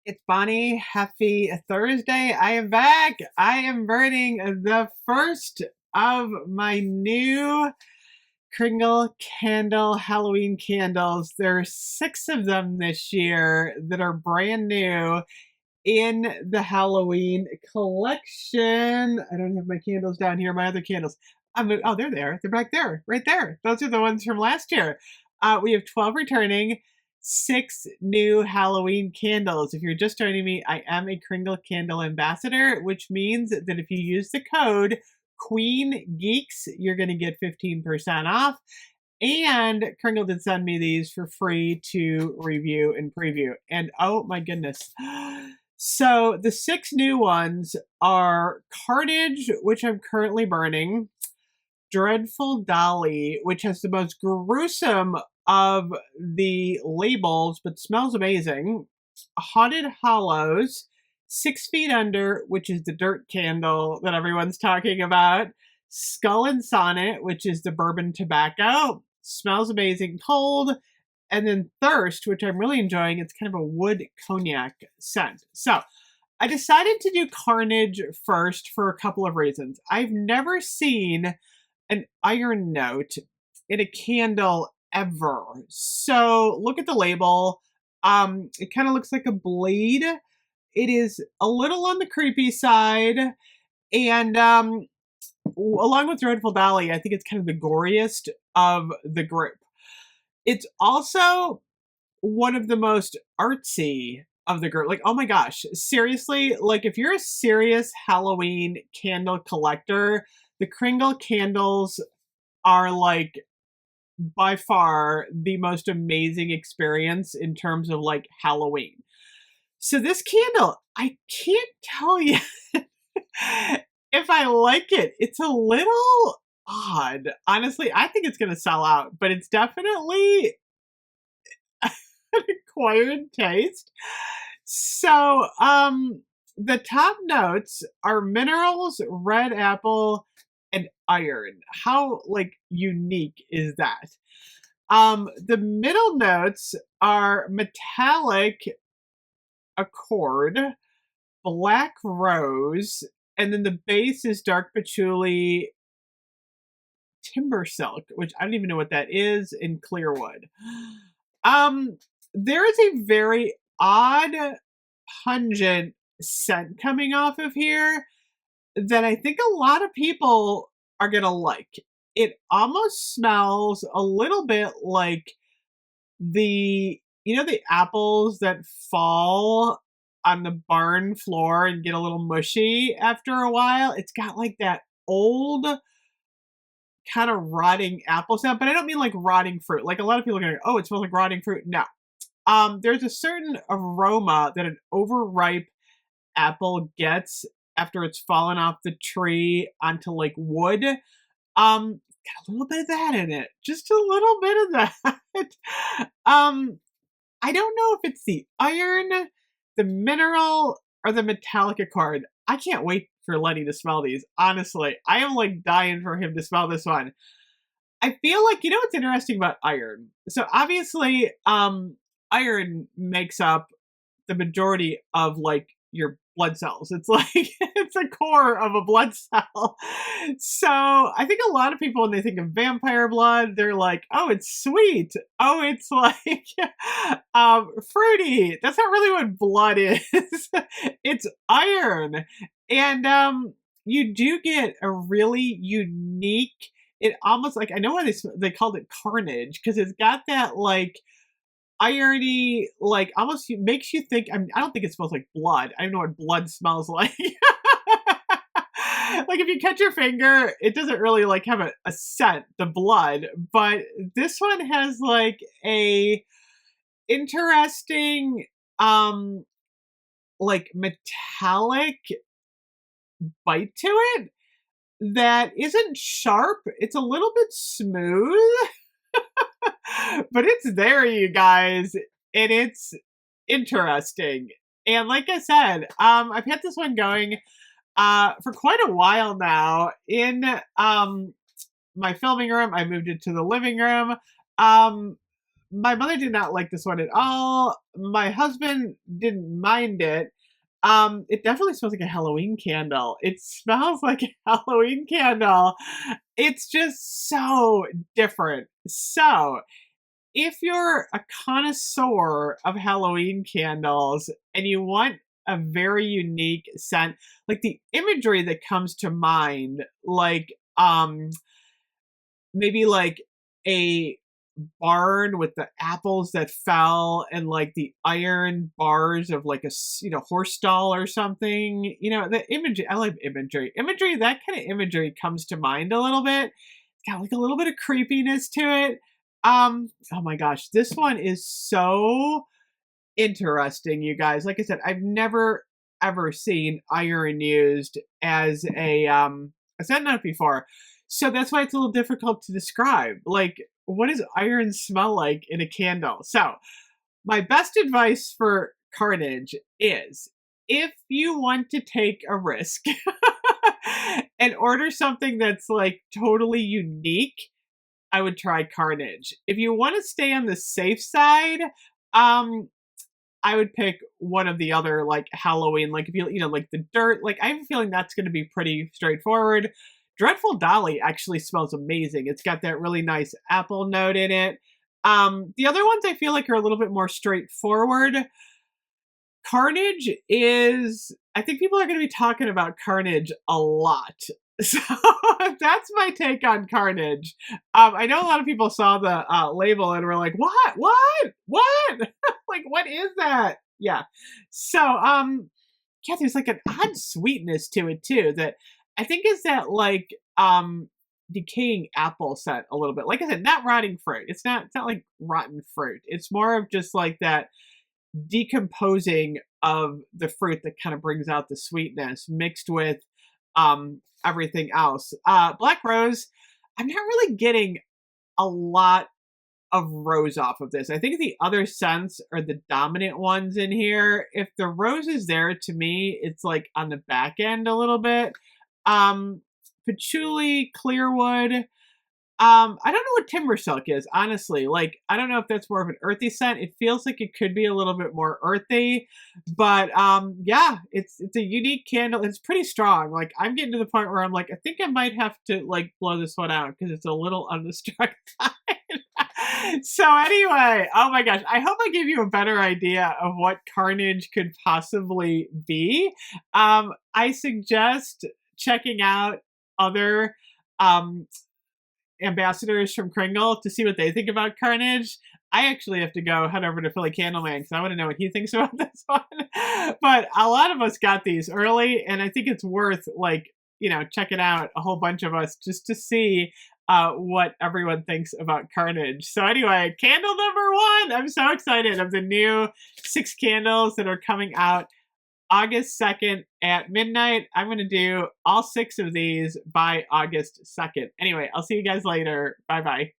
It's Bonnie. Happy Thursday. I am back. I am burning the first of my new Kringle Candle Halloween candles. There are 6 of them this year that are brand new in the Halloween collection. I don't have my candles down here, my other candles. Oh, they're there. They're back there, right there. Those are the ones from last year. We have 12 returning, 6 new Halloween candles. If you're just joining me, I am a Kringle Candle ambassador, which means that if you use the code Queen Geeks, you're going to get 15% off. And Kringle did send me these for free to review and preview. And oh my goodness. So the 6 new ones are Carnage, which I'm currently burning, Dreadful Dolly, which has the most gruesome of the labels but smells amazing, Haunted Hollows, 6 Feet Under, which is the dirt candle that everyone's talking about, Skull and Sonnet, which is the bourbon tobacco, smells amazing cold, and then Thirst, which I'm really enjoying. It's kind of a wood cognac scent. So I decided to do Carnage first for a couple of reasons. I've never seen an iron note in a candle ever. So look at the label. It kind of looks like a blade. It is a little on the creepy side. And along with Dreadful Dolly, I think it's kind of the goriest of the group. It's also one of the most artsy of the group. Like, oh my gosh, seriously, like if you're a serious Halloween candle collector, the Kringle candles are like by far the most amazing experience in terms of like Halloween. So this candle, I can't tell you if I like it. It's a little odd. Honestly, I think it's going to sell out, but it's definitely an acquired taste. So, the top notes are minerals, red apple, and iron. How like unique is that? The middle notes are metallic accord, black rose, and then the base is dark patchouli, timber silk, which I don't even know what that is, in clear wood. There is a very odd, pungent scent coming off of here that I think a lot of people are gonna like. It almost smells a little bit like the apples that fall on the barn floor and get a little mushy after a while. It's got like that old kind of rotting apple scent, but I don't mean like rotting fruit. Like a lot of people are going, oh, it smells like rotting fruit. No. There's a certain aroma that an overripe apple gets after it's fallen off the tree onto like wood. Got a little bit of that in it. Just a little bit of that. I don't know if it's the iron, the mineral, or the metallic accord. I can't wait for Lenny to smell these. Honestly, I am like dying for him to smell this one. I feel like, you know what's interesting about iron? So obviously, iron makes up the majority of like your blood cells. It's like it's a core of a blood cell. So I think a lot of people, when they think of vampire blood, they're like, oh, it's sweet. Oh, it's like fruity. That's not really what blood is. It's iron. And you do get a really unique, it almost like, I know why they called it Carnage, because it's got that like irony, like almost makes you think. I don't think it smells like blood. I don't know what blood smells like. Like if you cut your finger, it doesn't really like have a scent, the blood, but this one has like a interesting like metallic bite to it that isn't sharp. It's a little bit smooth. But it's there, you guys, and it's interesting. And like I said, I've had this one going for quite a while now in my filming room. I moved it to the living room. My mother did not like this one at all. My husband didn't mind it. It definitely smells like a Halloween candle. It smells like a Halloween candle. It's just so different. So, if you're a connoisseur of Halloween candles and you want a very unique scent, like the imagery that comes to mind, like maybe like a barn with the apples that fell and like the iron bars of like a horse stall or something. The imagery. I like imagery. That kind of imagery comes to mind a little bit. It's got like a little bit of creepiness to it. Oh my gosh, this one is so interesting, you guys. Like I said, I've never ever seen iron used as a scent note before. So that's why it's a little difficult to describe. Like, what does iron smell like in a candle? So, my best advice for Carnage is if you want to take a risk and order something that's like totally unique, I would try Carnage. If you want to stay on the safe side, I would pick one of the other like Halloween, like if like the dirt. Like I have a feeling that's going to be pretty straightforward. Dreadful Dolly actually smells amazing. It's got that really nice apple note in it. The other ones I feel like are a little bit more straightforward. Carnage is, I think people are going to be talking about Carnage a lot. So that's my take on Carnage. I know a lot of people saw the label and were like, what? Like, what is that? Yeah. So, yeah, there's like an odd sweetness to it too that I think is that like decaying apple scent a little bit. Like I said, not rotting fruit. It's not like rotten fruit. It's more of just like that decomposing of the fruit that kind of brings out the sweetness mixed with everything else. Black rose, I'm not really getting a lot of rose off of this. I think the other scents are the dominant ones in here. If the rose is there, to me, it's like on the back end a little bit. Patchouli, clearwood. I don't know what timber silk is, honestly. Like, I don't know if that's more of an earthy scent. It feels like it could be a little bit more earthy, but yeah, it's a unique candle. It's pretty strong. Like, I'm getting to the point where I'm like, I think I might have to like blow this one out because it's a little on the strong side. So anyway, oh my gosh, I hope I gave you a better idea of what Carnage could possibly be. I suggest checking out other ambassadors from Kringle to see what they think about Carnage. I actually have to go head over to Philly Candleman because I want to know what he thinks about this one. But a lot of us got these early, and I think it's worth like checking out a whole bunch of us just to see what everyone thinks about Carnage. So anyway, candle number 1. I'm so excited of the new 6 candles that are coming out August 2nd at midnight. I'm going to do all 6 of these by August 2nd. Anyway, I'll see you guys later. Bye-bye.